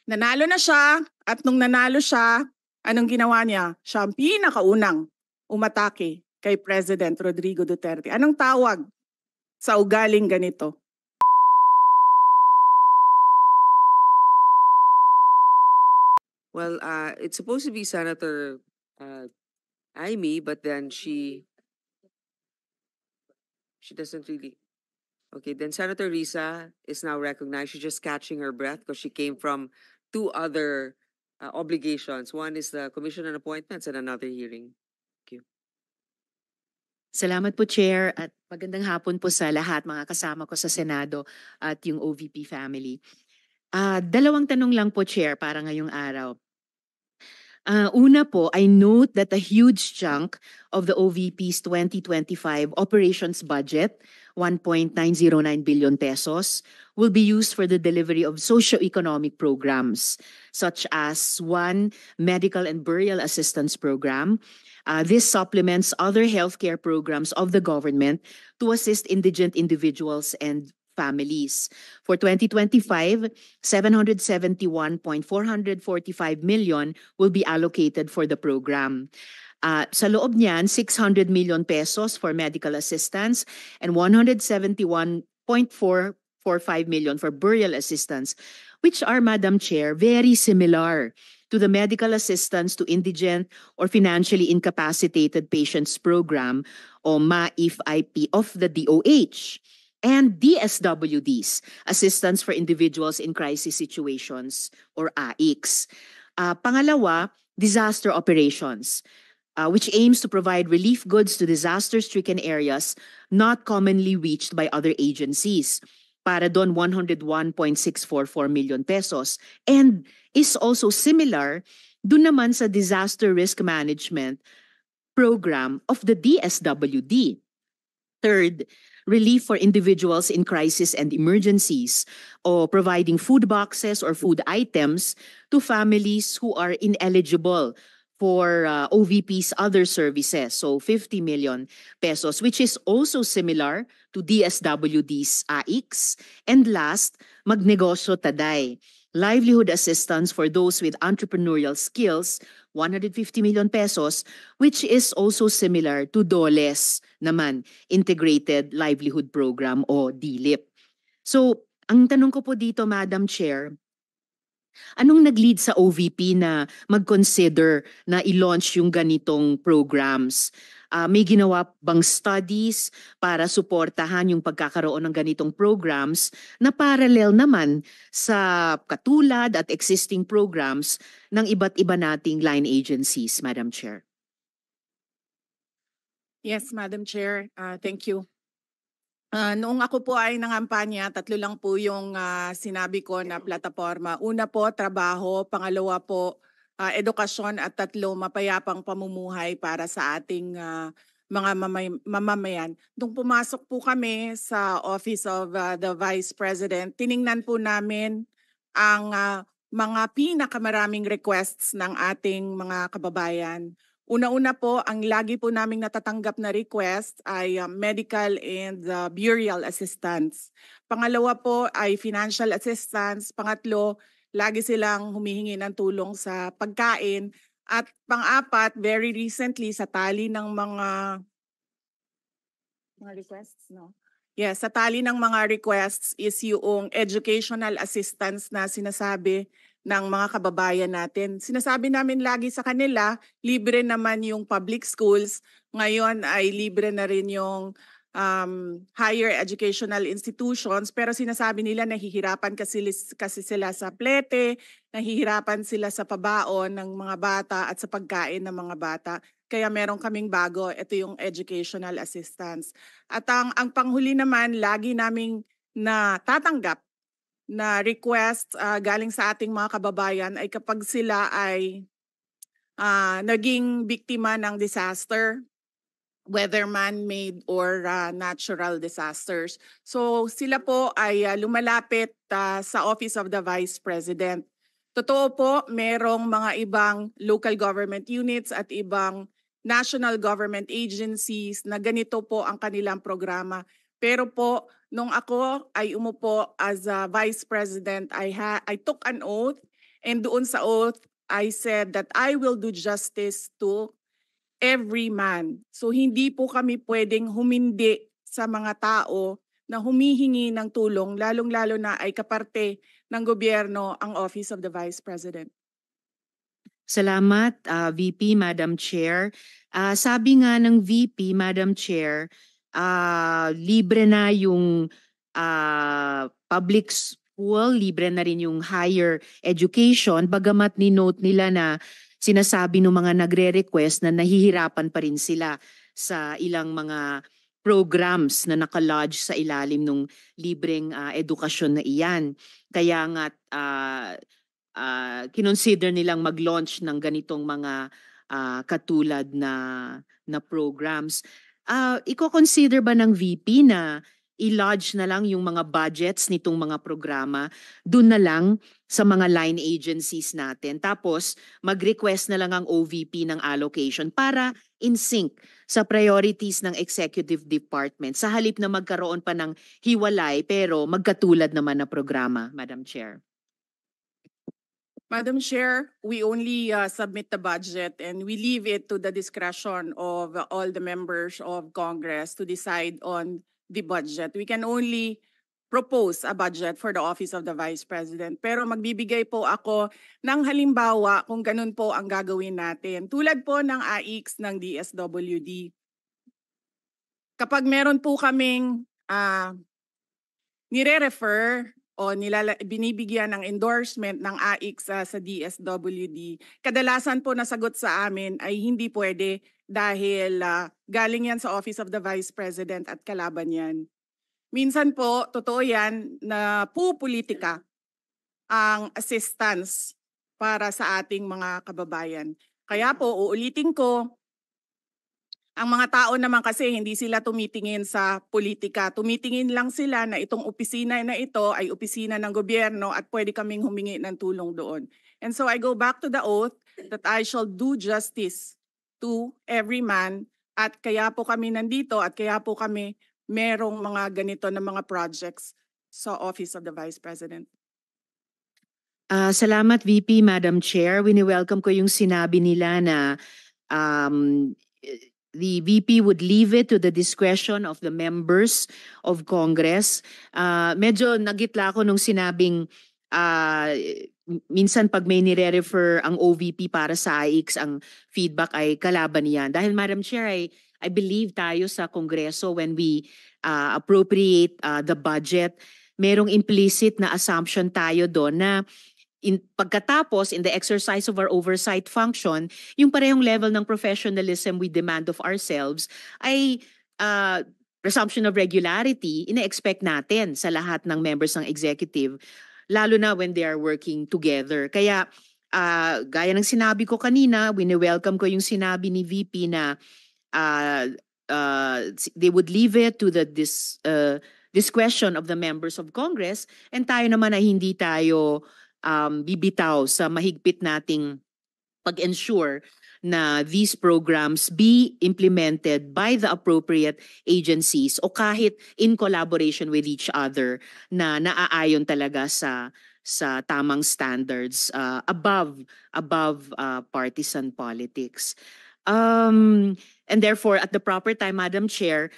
Nanalo na siya at nung nanalo siya, anong ginawa niya? Siya ang pinakaunang umatake kay President Rodrigo Duterte. Anong tawag sa ugaling ganito? Well, it's supposed to be Senator Amy, but then she doesn't really. Okay, then Senator Risa is now recognized. She's just catching her breath because she came from two other obligations. One is the Commission on Appointments and another hearing. Thank you. Salamat po, Chair, at magandang hapon po sa lahat, mga kasama ko sa Senado at yung OVP family. Dalawang tanong lang po, Chair, para ngayong araw. Una po, I note that a huge chunk of the OVP's 2025 operations budget, 1.909 billion pesos, will be used for the delivery of socio-economic programs, such as one, medical and burial assistance program. This supplements other healthcare programs of the government to assist indigent individuals and families. For 2025, 771.445 million will be allocated for the program. Sa loob niyan, 600 million pesos for medical assistance and 171.445 million for burial assistance, which are, Madam Chair, very similar to the medical assistance to indigent or financially incapacitated patients program o MAIF-IP of the DOH. And DSWDs, Assistance for Individuals in Crisis Situations, or AICS. Pangalawa, disaster operations, which aims to provide relief goods to disaster-stricken areas not commonly reached by other agencies. Para doon, 101.644 million pesos. And is also similar doon naman sa disaster risk management program of the DSWD. Third, relief for individuals in crisis and emergencies, or providing food boxes or food items to families who are ineligible for OVP's other services. So 50 million pesos, which is also similar to DSWD's AICS. And last, Magnegosyo Taday, livelihood assistance for those with entrepreneurial skills, 150 million pesos, which is also similar to DOLES naman, Integrated Livelihood Program o DLIP. So, ang tanong ko po dito, Madam Chair, anong nag-lead sa OVP na mag-consider na i-launch yung ganitong programs? May ginawa bang studies para suportahan yung pagkakaroon ng ganitong programs na parallel naman sa katulad at existing programs ng iba't iba nating line agencies, Madam Chair? Yes, Madam Chair. Thank you. Noong ako po ay nangampanya, 3 lang po yung sinabi ko na plataforma. Una po, trabaho. Pangalawa po, edukasyon. At 3, mapayapang pamumuhay para sa ating mga mamamayan. Nung pumasok po kami sa Office of the Vice President, tiningnan po namin ang mga pinakamaraming requests ng ating mga kababayan. Una-una po, ang lagi po naming natatanggap na request ay medical and burial assistance. Pangalawa po ay financial assistance. Pangatlo, lagi silang humihingi ng tulong sa pagkain. At pang-apat, very recently sa tali ng mga requests, no? Yes, sa tali ng mga requests is yung educational assistance na sinasabi ng mga kababayan natin. Sinasabi namin lagi sa kanila, libre naman yung public schools. Ngayon ay libre na rin yung higher educational institutions. Pero sinasabi nila nahihirapan kasi sila sa plete, nahihirapan sila sa pabaon ng mga bata at sa pagkain ng mga bata. Kaya meron kaming bago, ito yung educational assistance. At ang panghuli naman, lagi naming natatanggap na request galing sa ating mga kababayan ay kapag sila ay naging biktima ng disaster, whether man-made or natural disasters. So sila po ay lumalapit sa Office of the Vice President. Totoo po, merong mga ibang local government units at ibang national government agencies na ganito po ang kanilang programa. Pero po, nung ako ay umupo as a Vice President, I took an oath And doon sa oath, I said that I will do justice to every man. So hindi po kami pwedeng humindi sa mga tao na humihingi ng tulong, lalong-lalo na ay kaparte ng gobyerno ang Office of the Vice President. Salamat, VP, Madam Chair. Sabi nga ng VP, Madam Chair, libre na yung public school, libre na rin yung higher education, bagamat ni-note nila na sinasabi ng mga nagre-request na nahihirapan pa rin sila sa ilang mga programs na nakalodge sa ilalim ng libreng edukasyon na iyan. Kaya nga kinonsider nilang mag-launch ng ganitong mga katulad na programs. Iko-consider ba ng VP na i-lodge na lang yung mga budgets nitong mga programa dun na lang sa mga line agencies natin, tapos mag-request na lang ang OVP ng allocation para in sync sa priorities ng executive department sa halip na magkaroon pa ng hiwalay pero magkatulad naman na programa, Madam Chair? Madam Chair, we only submit the budget and we leave it to the discretion of all the members of Congress to decide on the budget. We can only propose a budget for the Office of the Vice President. Pero magbibigay po ako ng halimbawa kung ganun po ang gagawin natin. Tulad po ng AIX ng DSWD. Kapag meron po kaming nire-refer o binibigyan ng endorsement ng AIC sa DSWD, kadalasan po nasagot sa amin ay hindi pwede dahil galing yan sa Office of the Vice President at kalaban yan. Minsan po, totoo yan na pupolitika ang assistance para sa ating mga kababayan. Kaya po, uulitin ko, ang mga tao naman kasi hindi sila tumitingin sa politika. Tumitingin lang sila na itong opisina na ito ay opisina ng gobyerno at pwede kaming humingi ng tulong doon. And so I go back to the oath that I shall do justice to every man at kaya po kami nandito at kaya po kami merong mga ganito na mga projects sa Office of the Vice President. Salamat VP, Madam Chair. Wini-welcome ko yung sinabi nila na the VP would leave it to the discretion of the members of Congress. Medyo nagitla ako nung sinabing minsan pag may nire-refer ang OVP para sa AIX, ang feedback ay kalaban niyan. Dahil Madam Chair, I believe tayo sa Kongreso when we appropriate the budget, merong implicit na assumption tayo doon na pagkatapos, in the exercise of our oversight function, yung parehong level ng professionalism we demand of ourselves ay presumption of regularity, ina-expect natin sa lahat ng members ng executive, lalo na when they are working together. Kaya, gaya ng sinabi ko kanina, wini-welcome ko yung sinabi ni VP na they would leave it to the discretion of the members of Congress, and tayo naman ay hindi tayo bibitaw sa mahigpit nating pag-ensure na these programs be implemented by the appropriate agencies o kahit in collaboration with each other na naaayon talaga sa tamang standards above partisan politics. And therefore, at the proper time, Madam Chair,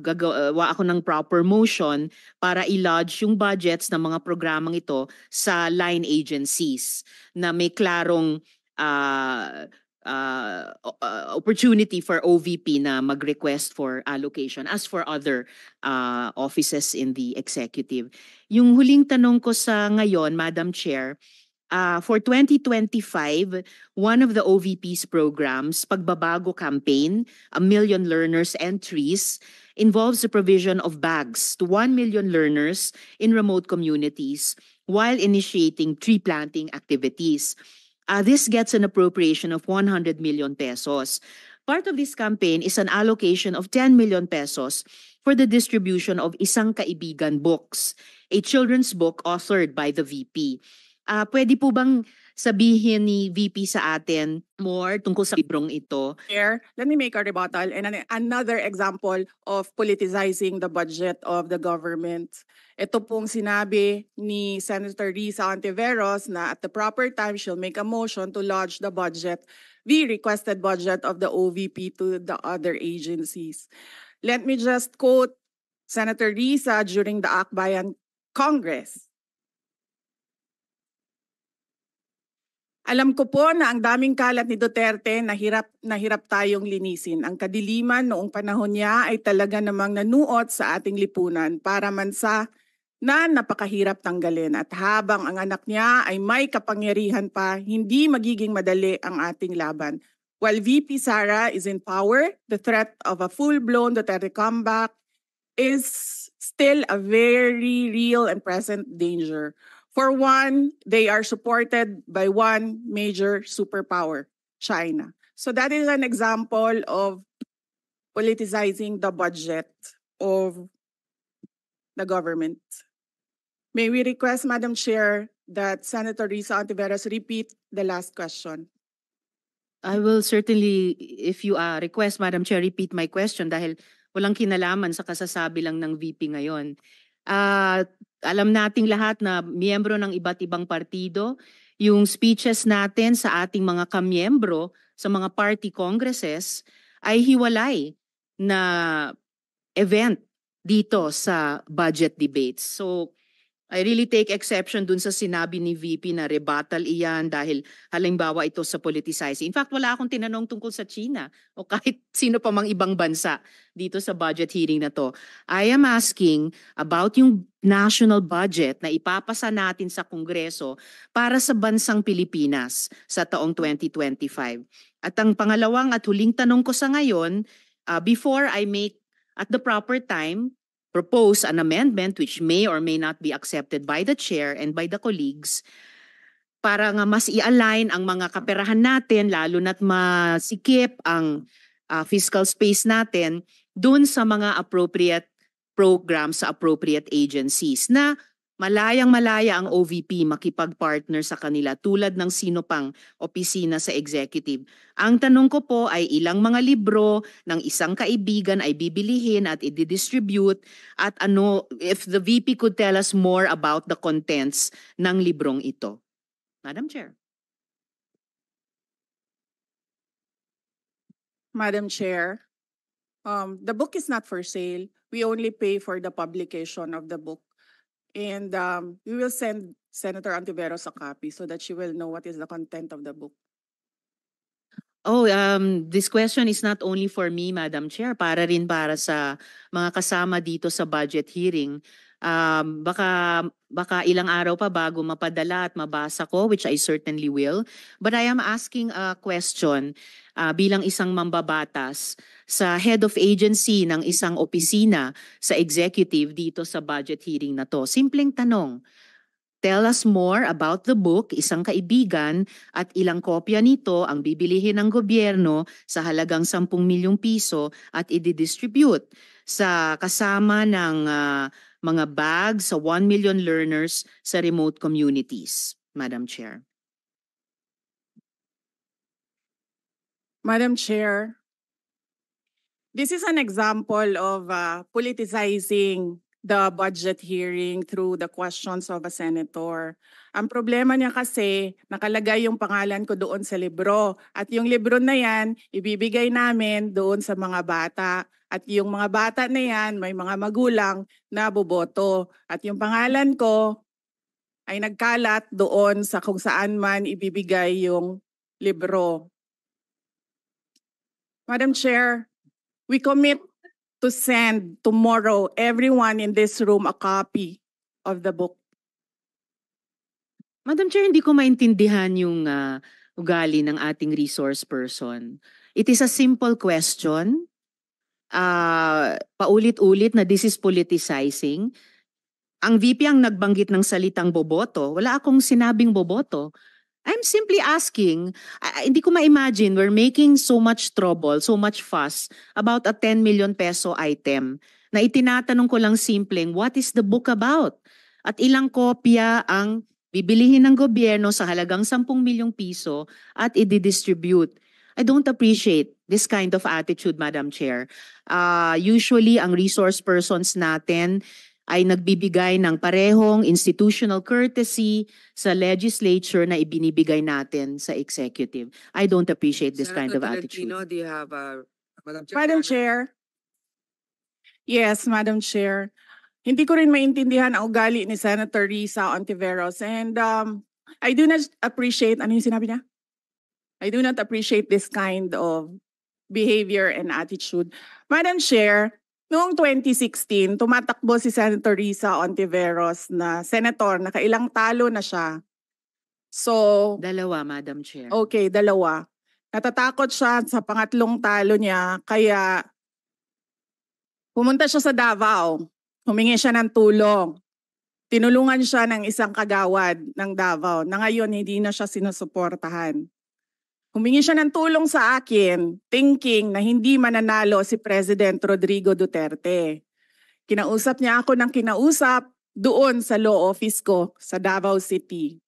gagawa ako ng proper motion para i-lodge yung budgets ng mga programang ito sa line agencies na may klarong opportunity for OVP na mag-request for allocation as for other offices in the executive. Yung huling tanong ko sa ngayon, Madam Chair, for 2025, one of the OVP's programs, Pagbabago Campaign, 1 Million Learners and Trees, involves the provision of bags to 1 million learners in remote communities while initiating tree planting activities. This gets an appropriation of 100 million pesos. Part of this campaign is an allocation of 10 million pesos for the distribution of Isang Kaibigan books, a children's book authored by the VP. Pwede po bang sabihin ni VP sa atin more tungkol sa librong ito? Chair, let me make a rebuttal and another example of politicizing the budget of the government. Ito pong sinabi ni Senator Risa Ontiveros na at the proper time she'll make a motion to lodge the budget, the requested budget of the OVP to the other agencies. Let me just quote Senator Risa during the Akbayan Congress. Alam ko po na ang daming kalat ni Duterte na hirap tayong linisin. Ang kadiliman noong panahon niya ay talaga namang nanuot sa ating lipunan para mansa na napakahirap tanggalin. At habang ang anak niya ay may kapangyarihan pa, hindi magiging madali ang ating laban. While VP Sara is in power, the threat of a full-blown Duterte comeback is still a very real and present danger. For one, they are supported by one major superpower, China. So that is an example of politicizing the budget of the government. May we request, Madam Chair, that Senator Risa Ontiveros repeat the last question. I will certainly, if you request, Madam Chair, repeat my question dahil walang kinalaman sa kasasabi lang ng VP ngayon. Alam nating lahat na miyembro ng iba't ibang partido, yung speeches natin sa ating mga kamiyembro sa mga party congresses ay hiwalay na event dito sa budget debates. So I really take exception dun sa sinabi ni VP na rebuttal iyan dahil halimbawa ito sa politicizing. In fact, wala akong tinanong tungkol sa China o kahit sino pa mang ibang bansa dito sa budget hearing na to. I am asking about yung national budget na ipapasa natin sa Kongreso para sa bansang Pilipinas sa taong 2025. At ang pangalawang at huling tanong ko sa ngayon, before I make at the proper time, propose an amendment which may or may not be accepted by the chair and by the colleagues para nga mas i-align ang mga kaperahan natin lalo na't masikip ang fiscal space natin dun sa mga appropriate programs sa appropriate agencies na malayang-malaya ang OVP makipag-partner sa kanila tulad ng sino pang opisina sa executive. Ang tanong ko po ay ilang mga libro ng isang kaibigan ay bibilihin at i-distribute at ano, if the VP could tell us more about the contents ng librong ito. Madam Chair. Madam Chair, the book is not for sale. We only pay for the publication of the book. And we will send Senator Ontiveros a copy so that she will know what is the content of the book. Oh, this question is not only for me, Madam Chair, para rin para sa mga kasama dito sa budget hearing. Baka ilang araw pa bago mapadala at mabasa ko, which I certainly will. But I am asking a question bilang isang mambabatas sa head of agency ng isang opisina sa executive dito sa budget hearing na to. Simpleng tanong. Tell us more about the book, Isang Kaibigan, at ilang kopya nito ang bibilihin ng gobyerno sa halagang 10 milyong piso at i-distribute sa kasama ng mga bags sa 1 million learners sa remote communities. Madam Chair. Madam Chair, this is an example of politicizing the budget hearing through the questions of a senator. Ang problema niya kasi, nakalagay yung pangalan ko doon sa libro. At yung libro na yan, ibibigay namin doon sa mga bata. At yung mga bata na yan, may mga magulang na boboto. At yung pangalan ko ay nagkalat doon sa kung saan man ibibigay yung libro. Madam Chair, we commit to send tomorrow everyone in this room a copy of the book. Madam Chair, hindi ko maintindihan yung ugali ng ating resource person. It is a simple question. Paulit-ulit na this is politicizing. Ang VP ang nagbanggit ng salitang boboto. Wala akong sinabing boboto. I'm simply asking, hindi ko ma-imagine we're making so much trouble, so much fuss about a 10 million peso item na itinatanong ko lang simpleng, what is the book about? At ilang kopya ang bibilihin ng gobyerno sa halagang 10 milyong piso at i-distribute. I don't appreciate this kind of attitude, Madam Chair. Usually, ang resource persons natin ay nagbibigay ng parehong institutional courtesy sa legislature na ibinibigay natin sa executive. I don't appreciate this kind of Senator attitude. Tolentino, do you have Madam Chair? Madam Chair. Yes, Madam Chair. Hindi ko rin maintindihan ang ugali ni Senator Risa Ontiveros, and I do not appreciate, ano yung sinabi niya? I do not appreciate this kind of behavior and attitude. Madam Chair, noong 2016, tumatakbo si Senator Risa Ontiveros na senator, nakailang talo na siya. So, Dalawa, Madam Chair. okay, dalawa. Natatakot siya sa pangatlong talo niya, kaya pumunta siya sa Davao. Humingi siya ng tulong. Tinulungan siya ng isang kagawad ng Davao na ngayon hindi na siya sinusuportahan. Humingi siya ng tulong sa akin, thinking na hindi mananalo si President Rodrigo Duterte. Kinausap niya ako ng kinausap doon sa law office ko sa Davao City.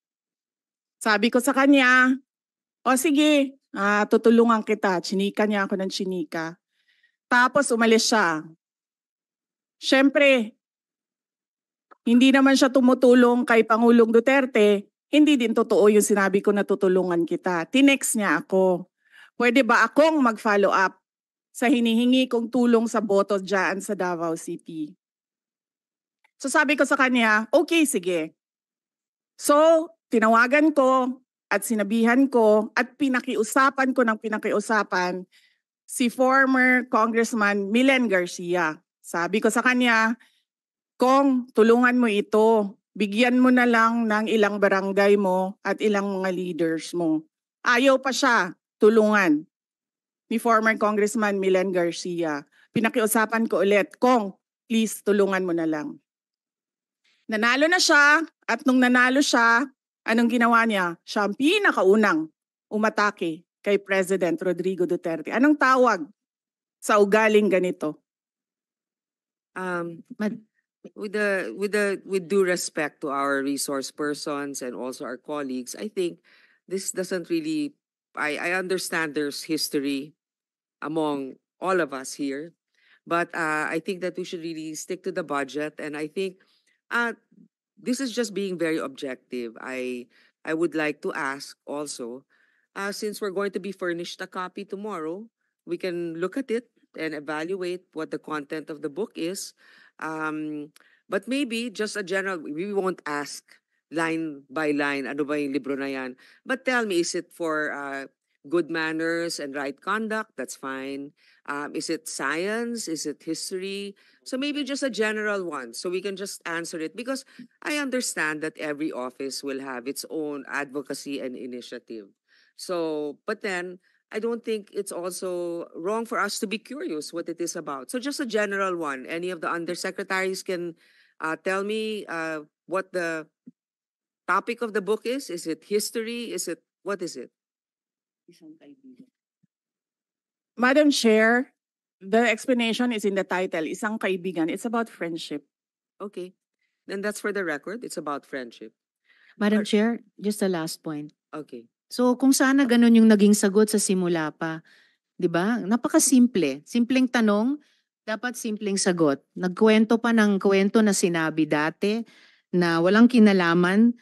Sabi ko sa kanya, o sige, tutulungan kita. Chinika niya ako ng chinika. Tapos umalis siya. Siyempre, hindi naman siya tumutulong kay Pangulong Duterte. Hindi din totoo yung sinabi ko na tutulungan kita. Tinext niya ako. Pwede ba akong mag-follow up sa hinihingi kong tulong sa boto dyan sa Davao City? So sabi ko sa kanya, okay, sige. So, tinawagan ko at sinabihan ko at pinakiusapan ko ng pinakiusapan si former Congressman Milen Garcia. Sabi ko sa kanya, Kong, tulungan mo ito. Bigyan mo na lang ng ilang barangay mo at ilang mga leaders mo. Ayaw pa siya tulungan ni former Congressman Milen Garcia. Pinakiusapan ko ulit, Kong, please tulungan mo na lang. Nanalo na siya at nung nanalo siya, anong ginawa niya? Siya ang pinakaunang umatake kay President Rodrigo Duterte. Anong tawag sa ugaling ganito? With due respect to our resource persons and also our colleagues, I think this doesn't really. I understand there's history among all of us here, but I think that we should really stick to the budget. And I think this is just being very objective. I would like to ask also, since we're going to be furnished a copy tomorrow, we can look at it and evaluate what the content of the book is. But maybe just a general, we won't ask line by line, ano ba yung libro na yan? But tell me, is it for good manners and right conduct? That's fine. Is it science? Is it history? So maybe just a general one, so we can just answer it. Because I understand that every office will have its own advocacy and initiative. So, but then, I don't think it's also wrong for us to be curious what it is about. So just a general one. Any of the undersecretaries can tell me what the topic of the book is? Is it history? What is it? Madam Chair, the explanation is in the title, Isang Kaibigan. It's about friendship. Okay. Then that's for the record. It's about friendship. Madam Chair, just a last point. Okay. So kung sana ganun yung naging sagot sa simula pa, 'di ba? Napakasimple. Simpleng tanong, dapat simpleng sagot. Nagkwento pa ng kwento na sinabi dati na walang kinalaman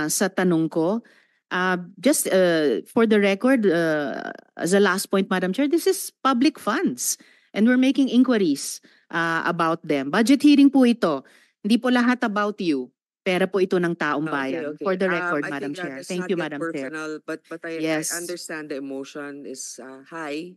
sa tanong ko. Just for the record, as a last point, Madam Chair, this is public funds and we're making inquiries about them. Budget hearing po ito. Hindi po lahat about you. Pera po ito ng taong bayan. Okay. For the record, I Madam think that Chair. it's Thank not you, yet Madam Chair. personal, but I Yes. understand the emotion is high